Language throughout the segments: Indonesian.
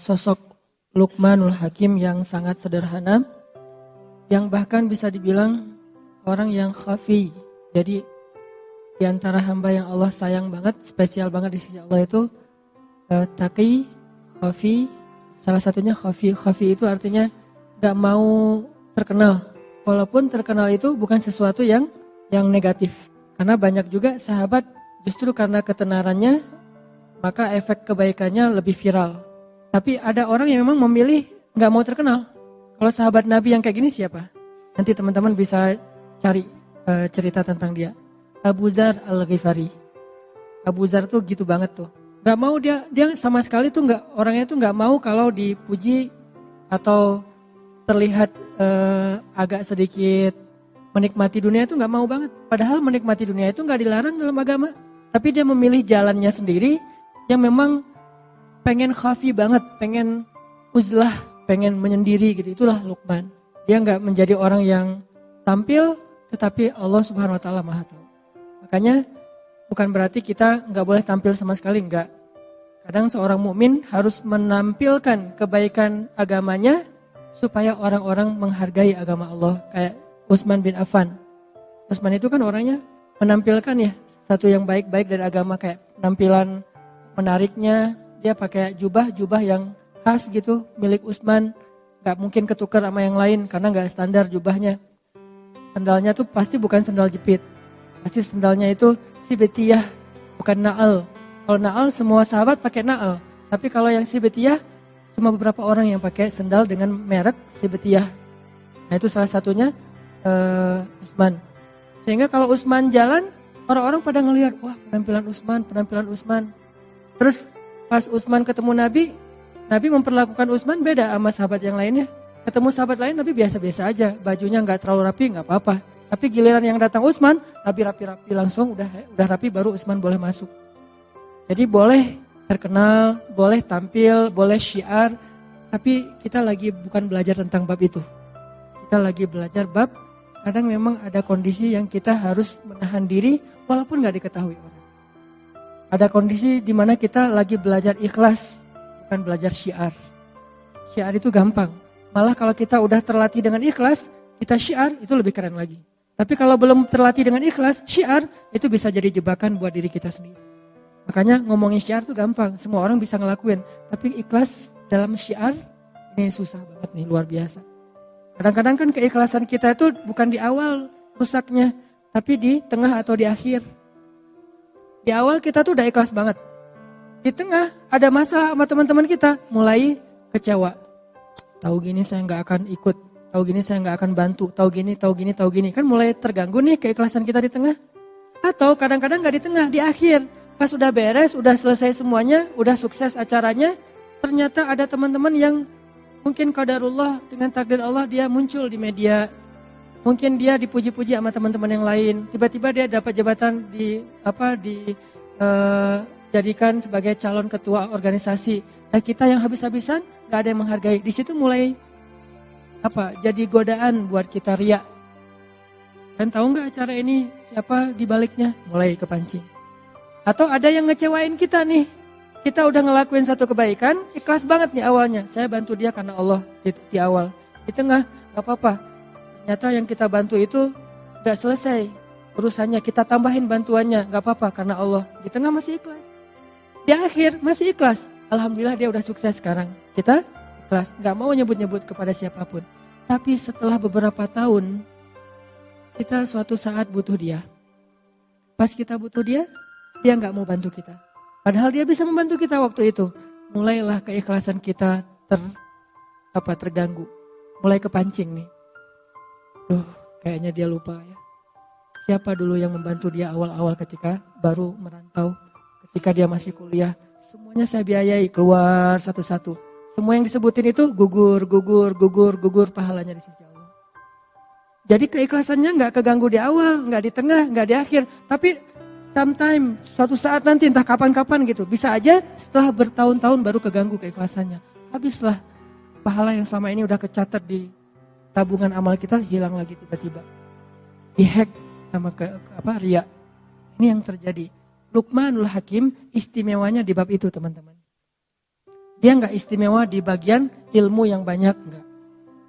sosok Luqmanul Hakim yang sangat sederhana, yang bahkan bisa dibilang orang yang khafi. Jadi di antara hamba yang Allah sayang banget, spesial banget di sisi Allah itu taqi, khafi. Salah satunya khafi. Khafi itu artinya gak mau terkenal. Walaupun terkenal itu bukan sesuatu yang negatif. Karena banyak juga sahabat justru karena ketenarannya maka efek kebaikannya lebih viral. Tapi ada orang yang memang memilih gak mau terkenal. Kalau sahabat Nabi yang kayak gini siapa? Nanti teman-teman bisa cari cerita tentang dia. Abu Dzar Al-Ghifari. Abu Dzar tuh gitu banget tuh. Gak mau dia sama sekali tuh orangnya tuh gak mau kalau dipuji atau terlihat agak sedikit menikmati dunia itu gak mau banget. Padahal menikmati dunia itu gak dilarang dalam agama. Tapi dia memilih jalannya sendiri yang memang pengen khafi banget, pengen uzlah, pengen menyendiri gitu. Itulah Luqman. Dia gak menjadi orang yang tampil, tetapi Allah Subhanahu Wa Taala Maha Tahu. Makanya bukan berarti kita gak boleh tampil sama sekali, enggak. Kadang seorang mukmin harus menampilkan kebaikan agamanya supaya orang-orang menghargai agama Allah. Kayak Utsman bin Affan. Utsman itu kan orangnya menampilkan ya satu yang baik-baik dari agama, kayak penampilan menariknya. Dia pakai jubah yang khas gitu milik Utsman. Gak mungkin ketukar sama yang lain karena gak standar jubahnya. Sendalnya tuh pasti bukan sendal jepit. Pasti sendalnya itu sibetiyah, bukan na'al. Kalau na'al semua sahabat pakai na'al. Tapi kalau yang sibetiyah cuma beberapa orang yang pakai sendal dengan merek sibetiyah. Nah itu salah satunya Utsman. Sehingga kalau Utsman jalan, orang-orang pada ngelihat, wah penampilan Utsman. Terus pas Utsman ketemu Nabi memperlakukan Utsman beda sama sahabat yang lainnya. Ketemu sahabat lain Nabi biasa-biasa aja, bajunya gak terlalu rapi, gak apa-apa. Tapi giliran yang datang Utsman, Nabi rapi-rapi langsung, udah rapi baru Utsman boleh masuk. Jadi boleh terkenal, boleh tampil, boleh syiar, tapi kita lagi bukan belajar tentang bab itu. Kita lagi belajar bab, kadang memang ada kondisi yang kita harus menahan diri walaupun gak diketahui orang. Ada kondisi di mana kita lagi belajar ikhlas, bukan belajar syiar. Syiar itu gampang. Malah kalau kita udah terlatih dengan ikhlas, kita syiar itu lebih keren lagi. Tapi kalau belum terlatih dengan ikhlas, syiar itu bisa jadi jebakan buat diri kita sendiri. Makanya ngomongin syiar itu gampang, semua orang bisa ngelakuin. Tapi ikhlas dalam syiar ini susah banget nih, luar biasa. Kadang-kadang kan keikhlasan kita itu bukan di awal rusaknya, tapi di tengah atau di akhir. Di awal kita tuh udah ikhlas banget. Di tengah ada masalah sama teman-teman kita, mulai kecewa. Tahu gini saya gak akan ikut, tahu gini saya gak akan bantu, tahu gini. Kan mulai terganggu nih keikhlasan kita di tengah. Atau kadang-kadang gak di tengah, di akhir. Pas udah beres, udah selesai semuanya, udah sukses acaranya, ternyata ada teman-teman yang mungkin qadarullah dengan takdir Allah dia muncul di media. Mungkin dia dipuji-puji sama teman-teman yang lain. Tiba-tiba dia dapat jabatan jadikan sebagai calon ketua organisasi. Nah kita yang habis-habisan gak ada yang menghargai. Di situ mulai jadi godaan buat kita riya. Dan tahu gak acara ini siapa di baliknya? Mulai kepancing. Atau ada yang ngecewain kita nih. Kita udah ngelakuin satu kebaikan, ikhlas banget nih awalnya. Saya bantu dia karena Allah di awal. Di tengah gak apa-apa. Ternyata yang kita bantu itu gak selesai urusannya. Kita tambahin bantuannya, gak apa-apa karena Allah. Di tengah masih ikhlas. Di akhir masih ikhlas. Alhamdulillah dia udah sukses sekarang. Kita ikhlas, gak mau nyebut-nyebut kepada siapapun. Tapi setelah beberapa tahun, kita suatu saat butuh dia. Pas kita butuh dia gak mau bantu kita. Padahal dia bisa membantu kita waktu itu. Mulailah keikhlasan kita terganggu. Mulai kepancing nih. Kayaknya dia lupa ya. Siapa dulu yang membantu dia awal-awal ketika baru merantau. Ketika dia masih kuliah. Semuanya saya biayai keluar satu-satu. Semua yang disebutin itu gugur pahalanya di sisi Allah. Jadi keikhlasannya gak keganggu di awal, gak di tengah, gak di akhir. Tapi sometime, suatu saat nanti entah kapan-kapan gitu. Bisa aja setelah bertahun-tahun baru keganggu keikhlasannya. Habislah pahala yang selama ini udah kecatat di tabungan amal kita hilang lagi tiba-tiba. Dihack sama riya. Ini yang terjadi. Luqmanul Hakim istimewanya di bab itu teman-teman. Dia nggak istimewa di bagian ilmu yang banyak, enggak.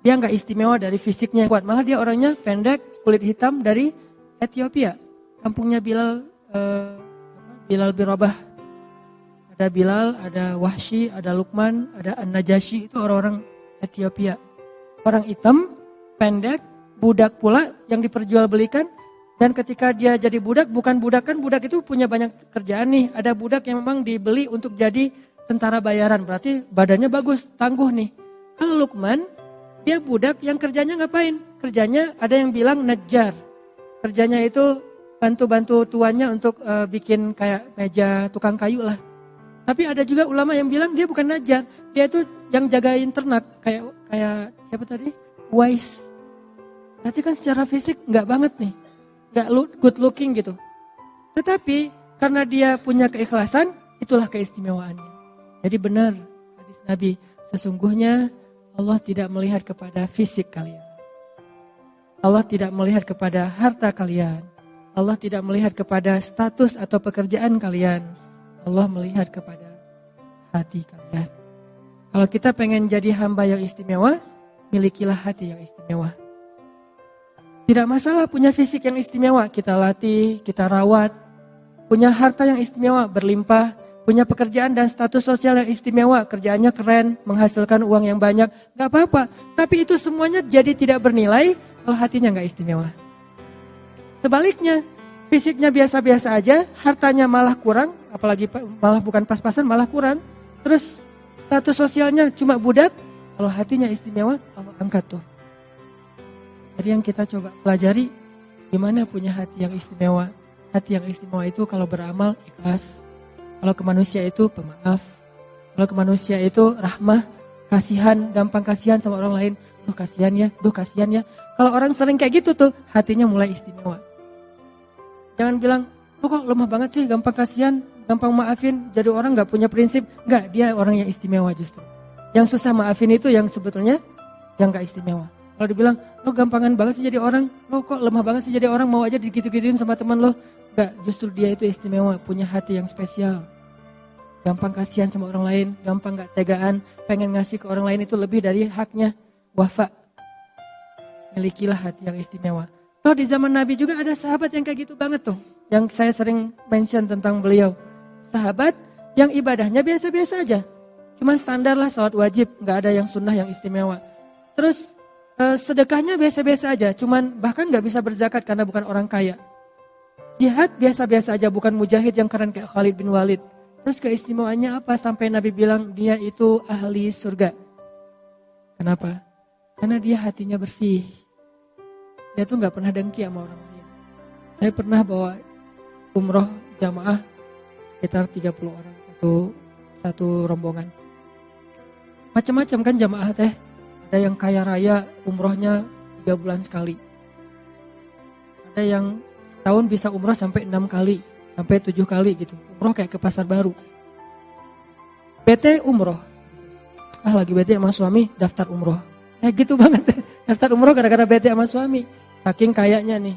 Dia nggak istimewa dari fisiknya yang kuat, malah dia orangnya pendek, kulit hitam dari Ethiopia. Kampungnya Bilal bin Rabah. Ada Bilal, ada Wahsy, ada Luqman, ada An-Najasyi, itu orang-orang Ethiopia. Orang hitam, pendek, budak pula yang diperjualbelikan. Dan ketika dia jadi budak, bukan budak, kan budak itu punya banyak kerjaan nih. Ada budak yang memang dibeli untuk jadi tentara bayaran, berarti badannya bagus, tangguh nih. Kalau Luqman, dia budak yang kerjanya ngapain? Kerjanya ada yang bilang najjar. Kerjanya itu bantu-bantu tuannya untuk bikin kayak meja tukang kayu lah. Tapi ada juga ulama yang bilang dia bukan najjar, dia itu yang jagain ternak, kayak siapa tadi? Wise. Berarti kan secara fisik nggak banget nih, nggak good looking gitu. Tetapi karena dia punya keikhlasan, itulah keistimewaannya. Jadi benar hadis Nabi, sesungguhnya Allah tidak melihat kepada fisik kalian. Allah tidak melihat kepada harta kalian. Allah tidak melihat kepada status atau pekerjaan kalian. Allah melihat kepada hati kalian. Kalau kita pengen jadi hamba yang istimewa, milikilah hati yang istimewa. Tidak masalah punya fisik yang istimewa, kita latih, kita rawat. Punya harta yang istimewa, berlimpah. Punya pekerjaan dan status sosial yang istimewa, kerjaannya keren, menghasilkan uang yang banyak, gak apa-apa. Tapi itu semuanya jadi tidak bernilai kalau hatinya gak istimewa. Sebaliknya, fisiknya biasa-biasa aja, hartanya malah kurang, apalagi malah bukan pas-pasan, malah kurang. Terus status sosialnya cuma budak, kalau hatinya istimewa, Allah angkat tuh. Jadi yang kita coba pelajari, gimana punya hati yang istimewa. Hati yang istimewa itu kalau beramal ikhlas. Kalau ke manusia itu pemaaf. Kalau ke manusia itu rahmah, kasihan, gampang kasihan sama orang lain. Duh kasihan ya. Kalau orang sering kayak gitu tuh, hatinya mulai istimewa. Jangan bilang, lo kok lemah banget sih, gampang kasihan, gampang maafin, jadi orang gak punya prinsip. Enggak, dia orang yang istimewa justru. Yang susah maafin itu yang sebetulnya yang gak istimewa. Kalau dibilang, lo gampangan banget sih jadi orang, lo kok lemah banget sih jadi orang, mau aja digitu-gituin sama teman lo. Enggak, justru dia itu istimewa, punya hati yang spesial. Gampang kasihan sama orang lain, gampang gak tegaan, pengen ngasih ke orang lain itu lebih dari haknya. Wafa, milikilah hati yang istimewa. Toh di zaman Nabi juga ada sahabat yang kayak gitu banget tuh. Yang saya sering mention tentang beliau. Sahabat yang ibadahnya biasa-biasa aja. Cuma standar lah salat wajib, gak ada yang sunnah yang istimewa. Terus sedekahnya biasa-biasa aja. Cuman bahkan gak bisa berzakat karena bukan orang kaya. Jihad biasa-biasa aja, bukan mujahid yang keren kayak Khalid bin Walid. Terus keistimewaannya apa? Sampai Nabi bilang dia itu ahli surga. Kenapa? Karena dia hatinya bersih. Dia tuh gak pernah dengki sama orang lain. Saya pernah bawa umroh jamaah sekitar 30 orang satu rombongan. Macam-macam kan jamaah teh. Ada yang kaya raya umrohnya 3 bulan sekali. Ada yang setahun bisa umroh sampai 6 kali, sampai 7 kali gitu. Umroh kayak ke pasar baru. BT umroh. Lagi BT sama suami daftar umroh. Gitu banget. Daftar umroh gara-gara BT sama suami. Saking kayaknya nih.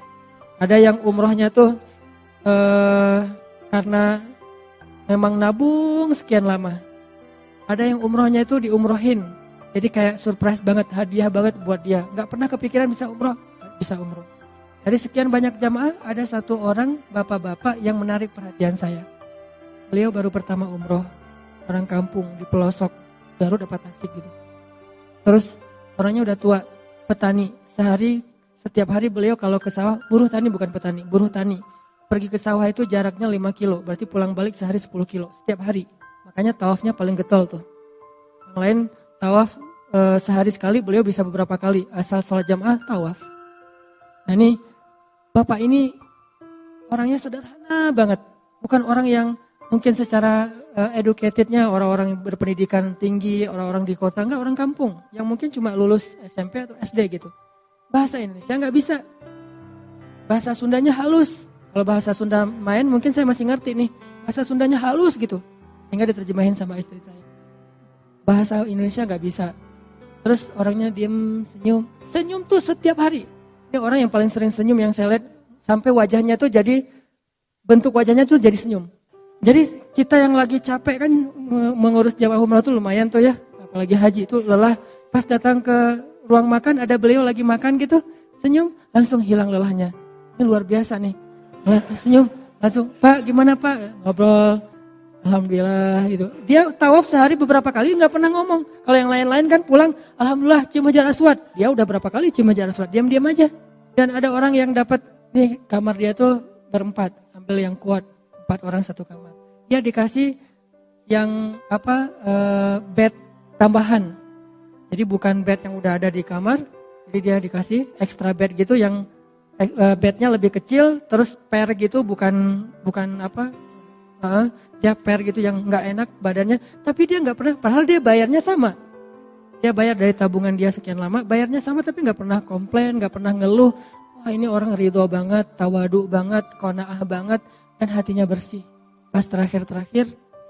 Ada yang umrohnya tuh karena memang nabung sekian lama. Ada yang umrohnya itu diumrohin. Jadi kayak surprise banget, hadiah banget buat dia. Gak pernah kepikiran bisa umroh. Bisa umroh. Dari sekian banyak jamaah, ada satu orang bapak-bapak yang menarik perhatian saya. Beliau baru pertama umroh. Orang kampung di pelosok Garut dapat Tasik gitu. Terus orangnya udah tua, petani. Setiap hari beliau kalau ke sawah, buruh tani bukan petani, buruh tani. Pergi ke sawah itu jaraknya 5 kilo, berarti pulang balik sehari 10 kilo, setiap hari. Makanya tawafnya paling getol tuh. Yang lain tawaf sehari sekali, beliau bisa beberapa kali, asal sholat jamaah tawaf. Nah ini, bapak ini orangnya sederhana banget. Bukan orang yang mungkin secara educatednya, orang-orang yang berpendidikan tinggi, orang-orang di kota, enggak, orang kampung. Yang mungkin cuma lulus SMP atau SD gitu. Bahasa Indonesia nggak bisa. Bahasa Sundanya halus. Kalau bahasa Sunda main mungkin saya masih ngerti nih. Bahasa Sundanya halus gitu. Sehingga diterjemahin sama istri saya. Bahasa Indonesia nggak bisa. Terus orangnya diem, senyum. Senyum tuh setiap hari. Ini orang yang paling sering senyum yang saya lihat. Sampai wajahnya tuh jadi, bentuk wajahnya tuh jadi senyum. Jadi kita yang lagi capek kan mengurus jamaah umrah tuh lumayan tuh ya. Apalagi haji itu lelah. Pas datang ke ruang makan ada beliau lagi makan gitu. Senyum langsung hilang lelahnya. Ini luar biasa nih. Senyum langsung, Pak gimana Pak? Ngobrol. Alhamdulillah gitu. Dia tawaf sehari beberapa kali nggak pernah ngomong. Kalau yang lain-lain kan pulang, Alhamdulillah cium Hajar Aswad. Dia udah berapa kali cium Hajar Aswad. Diam-diam aja. Dan ada orang yang dapat nih kamar dia tuh berempat. Ambil yang kuat. 4 orang satu kamar. Dia dikasih yang bed tambahan. Jadi bukan bed yang udah ada di kamar. Jadi dia dikasih extra bed gitu yang bednya lebih kecil. Terus pair gitu bukan dia pair gitu yang nggak enak badannya. Tapi dia nggak pernah. Padahal dia bayarnya sama. Dia bayar dari tabungan dia sekian lama. Bayarnya sama tapi nggak pernah komplain, nggak pernah ngeluh. Wah ini orang ridho banget, tawadu banget, qanaah banget. Dan hatinya bersih. Pas terakhir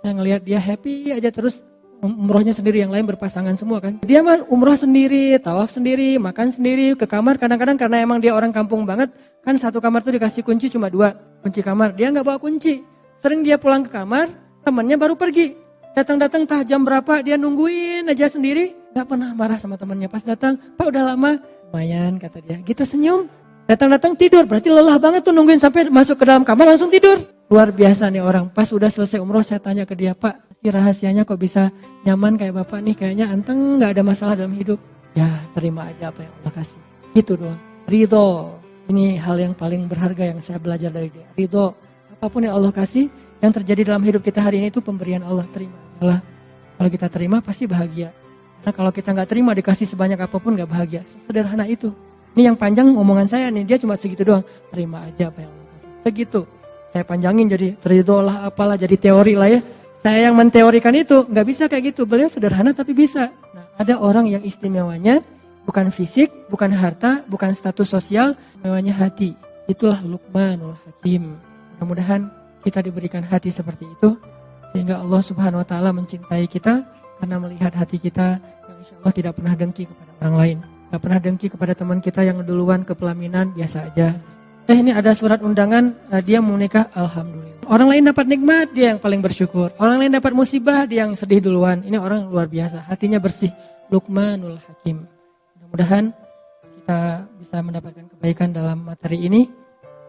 saya ngelihat dia happy aja terus umrohnya sendiri, yang lain berpasangan semua kan. Dia mah umroh sendiri, tawaf sendiri, makan sendiri, ke kamar kadang-kadang karena emang dia orang kampung banget. Kan satu kamar tuh dikasih kunci cuma 2 kunci kamar. Dia gak bawa kunci. Sering dia pulang ke kamar, temannya baru pergi. Datang-datang tah jam berapa dia nungguin aja sendiri. Gak pernah marah sama temannya. Pas datang, Pak udah lama? Lumayan kata dia. Gitu senyum. Datang-datang tidur, berarti lelah banget tuh nungguin sampai masuk ke dalam kamar langsung tidur. Luar biasa nih orang. Pas udah selesai umroh saya tanya ke dia, Pak, si rahasianya kok bisa nyaman kayak Bapak nih? Kayaknya anteng gak ada masalah dalam hidup. Ya terima aja apa yang Allah kasih. Gitu doang. Ridho. Ini hal yang paling berharga yang saya belajar dari dia. Ridho. Apapun yang Allah kasih, yang terjadi dalam hidup kita hari ini itu pemberian Allah. Terima aja. Kalau kita terima pasti bahagia. Karena kalau kita gak terima dikasih sebanyak apapun gak bahagia. Sederhana itu. Ini yang panjang omongan saya nih, dia cuma segitu doang. Terima aja apa yang Allah kasih. Segitu. Saya panjangin jadi teridolah apalah, jadi teori lah ya. Saya yang menteorikan itu, gak bisa kayak gitu. Beliau sederhana tapi bisa. Nah, ada orang yang istimewanya, bukan fisik, bukan harta, bukan status sosial, istimewanya hati. Itulah Luqmanul Hakim. Mudah-mudahan kita diberikan hati seperti itu. Sehingga Allah Subhanahu Wa Taala mencintai kita, karena melihat hati kita yang insya Allah tidak pernah dengki kepada orang lain. Gak pernah dengki kepada teman kita yang duluan ke pelaminan, biasa aja. Ini ada surat undangan, dia mau menikah, Alhamdulillah. Orang lain dapat nikmat, dia yang paling bersyukur. Orang lain dapat musibah, dia yang sedih duluan. Ini orang luar biasa, hatinya bersih. Luqmanul Hakim. Mudah-mudahan kita bisa mendapatkan kebaikan dalam materi ini.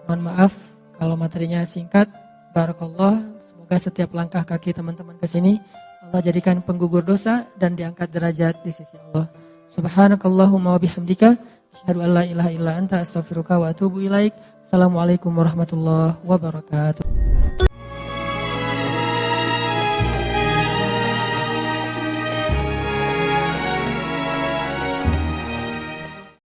Mohon maaf kalau materinya singkat. Barakallah, semoga setiap langkah kaki teman-teman ke sini Allah jadikan penggugur dosa dan diangkat derajat di sisi Allah. Subhanakallahumma wa bihamdika asyhadu an la ilaha illa anta astaghfiruka wa atubu ilaik. Assalamualaikum warahmatullahi wabarakatuh.